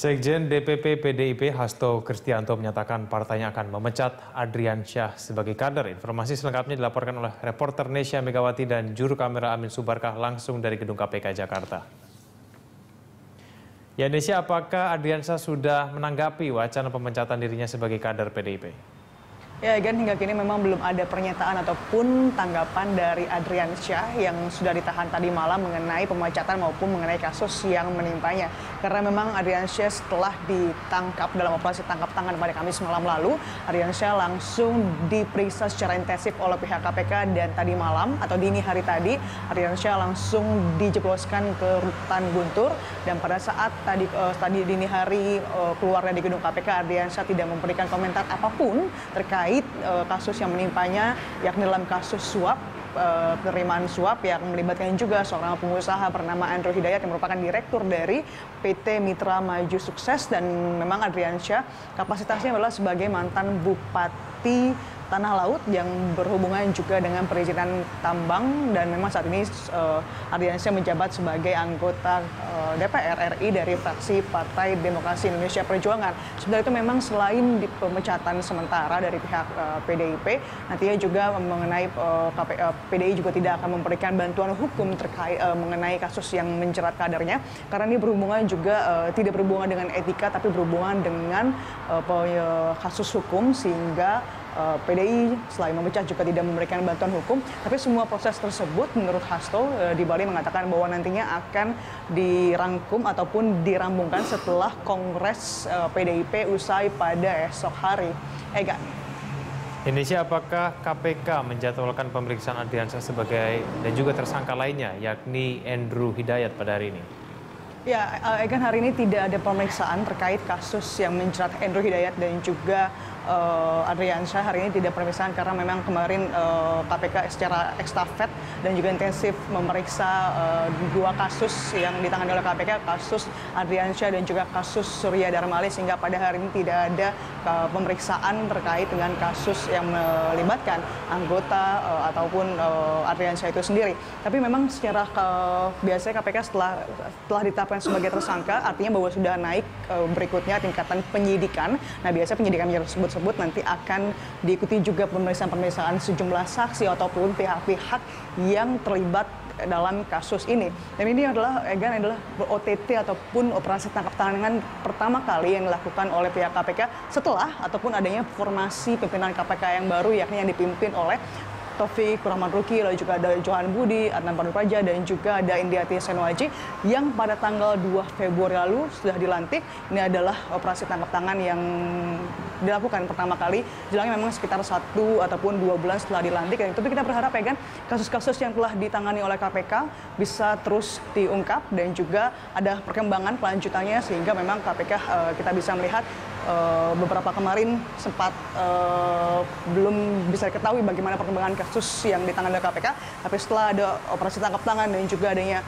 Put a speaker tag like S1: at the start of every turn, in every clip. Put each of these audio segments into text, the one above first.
S1: Sekjen DPP PDIP Hasto Kristianto menyatakan partainya akan memecat Adrian Syah sebagai kader. Informasi selengkapnya dilaporkan oleh reporter Nesya Megawati dan juru kamera Amin Subarkah langsung dari Gedung KPK Jakarta. Ya Nesya, apakah Adrian Syah sudah menanggapi wacana pemecatan dirinya sebagai kader PDIP?
S2: Ya, Egan, hingga kini memang belum ada pernyataan ataupun tanggapan dari Adrian Syah yang sudah ditahan tadi malam mengenai pemecatan maupun mengenai kasus yang menimpanya. Karena memang Adrian Syah setelah ditangkap dalam operasi tangkap tangan pada Kamis malam lalu, Adrian Syah langsung diperiksa secara intensif oleh pihak KPK dan tadi malam atau dini hari tadi, Adrian Syah langsung dijebloskan ke rutan Guntur dan pada saat tadi dini hari keluar dari gedung KPK, Adrian Syah tidak memberikan komentar apapun terkait kasus yang menimpanya, yakni dalam kasus suap, penerimaan suap yang melibatkan juga seorang pengusaha bernama Andrew Hidayat yang merupakan direktur dari PT Mitra Maju Sukses. Dan memang Adrian Syah kapasitasnya adalah sebagai mantan Bupati Tanah Laut yang berhubungan juga dengan perizinan tambang, dan memang saat ini Adrian Syah menjabat sebagai anggota DPR RI dari fraksi Partai Demokrasi Indonesia Perjuangan. Sebenarnya itu memang selain di pemecatan sementara dari pihak PDIP, nantinya juga mengenai PDI juga tidak akan memberikan bantuan hukum terkait mengenai kasus yang menjerat kadernya, karena ini berhubungan juga tidak berhubungan dengan etika tapi berhubungan dengan kasus hukum, sehingga PDI selain memecat juga tidak memberikan bantuan hukum. Tapi semua proses tersebut menurut Hasto di Bali mengatakan bahwa nantinya akan dirangkum ataupun dirampungkan setelah Kongres PDIP usai pada esok hari. Egan.
S1: Indonesia, apakah KPK menjadwalkan pemeriksaan Adrian Syah sebagai dan juga tersangka lainnya yakni Andrew Hidayat pada hari ini?
S2: Ya, Egan, hari ini tidak ada pemeriksaan terkait kasus yang menjerat Andrew Hidayat dan juga Adrian Syah. Hari ini tidak pemeriksaan karena memang kemarin KPK secara ekstafet dan juga intensif memeriksa dua kasus yang ditangani oleh KPK, kasus Adrian Syah dan juga kasus Surya Darmali, sehingga pada hari ini tidak ada pemeriksaan terkait dengan kasus yang melibatkan anggota ataupun Adrian Syah itu sendiri. Tapi memang secara biasanya KPK setelah ditetapkan sebagai tersangka, artinya bahwa sudah naik berikutnya tingkatan penyidikan. Nah, biasanya penyidikan tersebut nanti akan diikuti juga pemeriksaan sejumlah saksi ataupun pihak-pihak yang terlibat dalam kasus ini. Dan ini adalah OTT ataupun operasi tangkap tangan pertama kali yang dilakukan oleh pihak KPK setelah ataupun adanya formasi pimpinan KPK yang baru, yakni yang dipimpin oleh Taufik Kurahman Ruki, lalu juga ada Johan Budi, Adnan Pandupraja, dan juga ada Indiati Senoaji yang pada tanggal 2 Februari lalu sudah dilantik. Ini adalah operasi tangkap tangan yang dilakukan pertama kali, jumlahnya memang sekitar 1 ataupun 2 bulan setelah dilantik. Dan tentu kita berharap ya kan, kasus-kasus yang telah ditangani oleh KPK bisa terus diungkap dan juga ada perkembangan kelanjutannya, sehingga memang KPK kita bisa melihat beberapa kemarin sempat belum bisa diketahui bagaimana perkembangan kasus yang ditangani oleh KPK. Tapi setelah ada operasi tangkap tangan dan juga adanya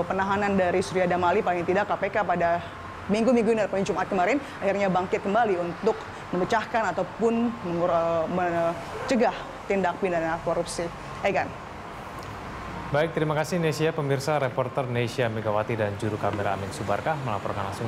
S2: penahanan dari Surya Darmali, paling tidak KPK pada minggu-minggu ini ataupun Jumat kemarin akhirnya bangkit kembali untuk memecahkan ataupun mencegah tindak pidana korupsi. Egan.
S1: Baik, terima kasih Nesya. Pemirsa, reporter Nesya Megawati dan juru kamera Amin Subarkah melaporkan langsung